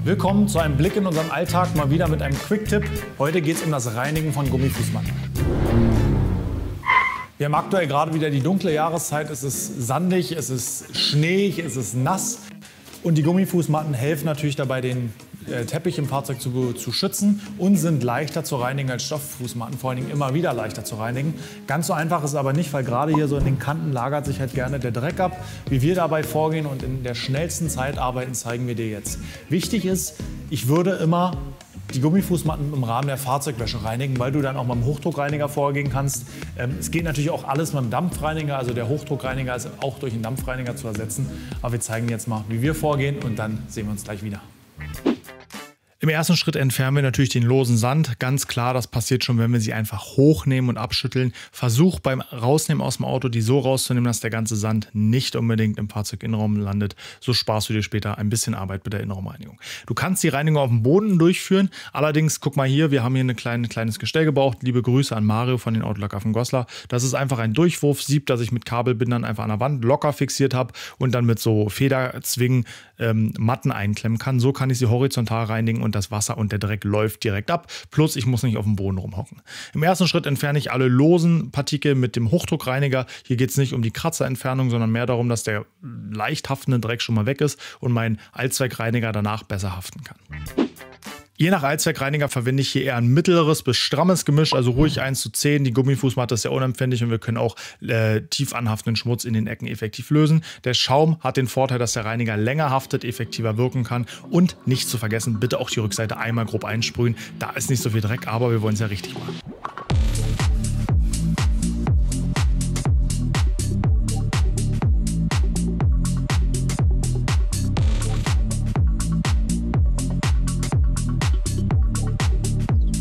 Willkommen zu einem Blick in unseren Alltag, mal wieder mit einem Quick-Tipp. Heute geht es um das Reinigen von Gummifußmatten. Wir haben aktuell gerade wieder die dunkle Jahreszeit. Es ist sandig, es ist schneeig, es ist nass. Und die Gummifußmatten helfen natürlich dabei, den Teppich im Fahrzeug zu schützen und sind leichter zu reinigen als Stofffußmatten, vor allen Dingen immer wieder leichter zu reinigen. Ganz so einfach ist es aber nicht, weil gerade hier so in den Kanten lagert sich halt gerne der Dreck ab. Wie wir dabei vorgehen und in der schnellsten Zeit arbeiten, zeigen wir dir jetzt. Wichtig ist, ich würde immer die Gummifußmatten im Rahmen der Fahrzeugwäsche reinigen, weil du dann auch mit dem Hochdruckreiniger vorgehen kannst. Es geht natürlich auch alles mit dem Dampfreiniger, also der Hochdruckreiniger ist auch durch einen Dampfreiniger zu ersetzen. Aber wir zeigen jetzt mal, wie wir vorgehen und dann sehen wir uns gleich wieder. Im ersten Schritt entfernen wir natürlich den losen Sand. Ganz klar, das passiert schon, wenn wir sie einfach hochnehmen und abschütteln. Versuch beim Rausnehmen aus dem Auto, die so rauszunehmen, dass der ganze Sand nicht unbedingt im Fahrzeuginnenraum landet. So sparst du dir später ein bisschen Arbeit bei der Innenraumreinigung. Du kannst die Reinigung auf dem Boden durchführen. Allerdings, guck mal hier, wir haben hier ein kleines Gestell gebraucht. Liebe Grüße an Mario von den Autolackaffen Goslar. Das ist einfach ein Durchwurfsieb, das ich mit Kabelbindern einfach an der Wand locker fixiert habe und dann mit so Federzwingen Matten einklemmen kann. So kann ich sie horizontal reinigen und das Wasser und der Dreck läuft direkt ab. Plus ich muss nicht auf dem Boden rumhocken. Im ersten Schritt entferne ich alle losen Partikel mit dem Hochdruckreiniger. Hier geht es nicht um die Kratzerentfernung, sondern mehr darum, dass der leicht haftende Dreck schon mal weg ist und mein Allzweckreiniger danach besser haften kann. Je nach Allzweckreiniger verwende ich hier eher ein mittleres bis strammes Gemisch, also ruhig 1:10. Die Gummifußmatte ist sehr unempfindlich und wir können auch tief anhaftenden Schmutz in den Ecken effektiv lösen. Der Schaum hat den Vorteil, dass der Reiniger länger haftet, effektiver wirken kann und nicht zu vergessen, bitte auch die Rückseite einmal grob einsprühen. Da ist nicht so viel Dreck, aber wir wollen es ja richtig machen.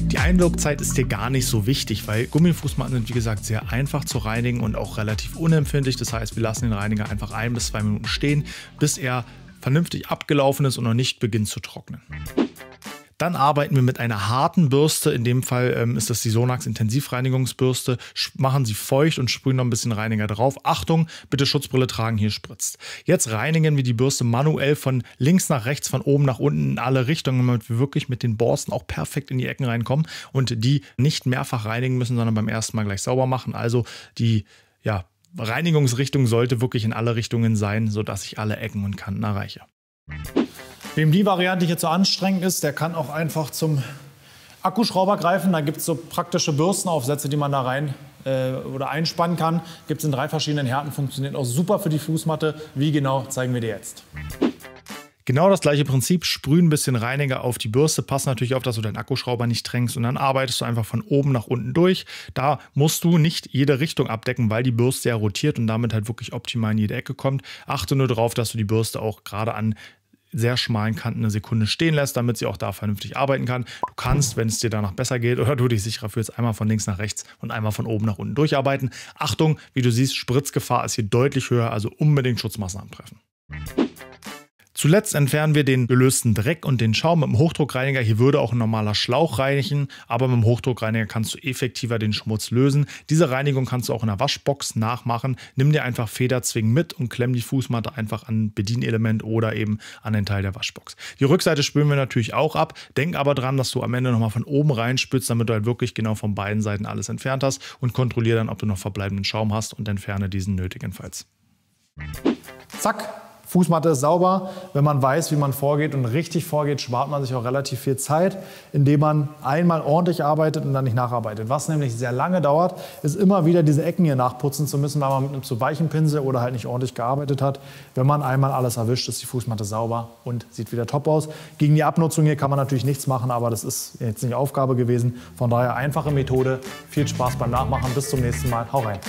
Die Einwirkzeit ist hier gar nicht so wichtig, weil Gummifußmatten sind wie gesagt sehr einfach zu reinigen und auch relativ unempfindlich. Das heißt, wir lassen den Reiniger einfach 1 bis 2 Minuten stehen, bis er vernünftig abgelaufen ist und noch nicht beginnt zu trocknen. Dann arbeiten wir mit einer harten Bürste, in dem Fall ist das die Sonax Intensivreinigungsbürste, machen sie feucht und sprühen noch ein bisschen Reiniger drauf. Achtung, bitte Schutzbrille tragen, hier spritzt. Jetzt reinigen wir die Bürste manuell von links nach rechts, von oben nach unten in alle Richtungen, damit wir wirklich mit den Borsten auch perfekt in die Ecken reinkommen und die nicht mehrfach reinigen müssen, sondern beim ersten Mal gleich sauber machen. Also die Reinigungsrichtung sollte wirklich in alle Richtungen sein, sodass ich alle Ecken und Kanten erreiche. Wem die Variante hier zu anstrengend ist, der kann auch einfach zum Akkuschrauber greifen. Da gibt es so praktische Bürstenaufsätze, die man da rein oder einspannen kann. Gibt es in 3 verschiedenen Härten, funktioniert auch super für die Fußmatte. Wie genau, zeigen wir dir jetzt. Genau das gleiche Prinzip, sprühen ein bisschen Reiniger auf die Bürste, pass natürlich auf, dass du deinen Akkuschrauber nicht drängst und dann arbeitest du einfach von oben nach unten durch. Da musst du nicht jede Richtung abdecken, weil die Bürste ja rotiert und damit halt wirklich optimal in jede Ecke kommt. Achte nur darauf, dass du die Bürste auch gerade an sehr schmalen Kanten eine Sekunde stehen lässt, damit sie auch da vernünftig arbeiten kann. Du kannst, wenn es dir danach besser geht oder du dich sicherer fühlst, einmal von links nach rechts und einmal von oben nach unten durcharbeiten. Achtung, wie du siehst, Spritzgefahr ist hier deutlich höher, also unbedingt Schutzmaßnahmen treffen. Zuletzt entfernen wir den gelösten Dreck und den Schaum mit dem Hochdruckreiniger. Hier würde auch ein normaler Schlauch reinigen, aber mit dem Hochdruckreiniger kannst du effektiver den Schmutz lösen. Diese Reinigung kannst du auch in der Waschbox nachmachen. Nimm dir einfach Federzwingen mit und klemm die Fußmatte einfach an ein Bedienelement oder eben an den Teil der Waschbox. Die Rückseite spülen wir natürlich auch ab. Denk aber dran, dass du am Ende nochmal von oben reinspülst, damit du halt wirklich genau von beiden Seiten alles entfernt hast und kontrolliere dann, ob du noch verbleibenden Schaum hast und entferne diesen nötigenfalls. Zack! Fußmatte ist sauber. Wenn man weiß, wie man vorgeht und richtig vorgeht, spart man sich auch relativ viel Zeit, indem man einmal ordentlich arbeitet und dann nicht nacharbeitet. Was nämlich sehr lange dauert, ist immer wieder diese Ecken hier nachputzen zu müssen, weil man mit einem zu weichen Pinsel oder halt nicht ordentlich gearbeitet hat. Wenn man einmal alles erwischt, ist die Fußmatte sauber und sieht wieder top aus. Gegen die Abnutzung hier kann man natürlich nichts machen, aber das ist jetzt nicht Aufgabe gewesen. Von daher einfache Methode. Viel Spaß beim Nachmachen. Bis zum nächsten Mal. Hau rein.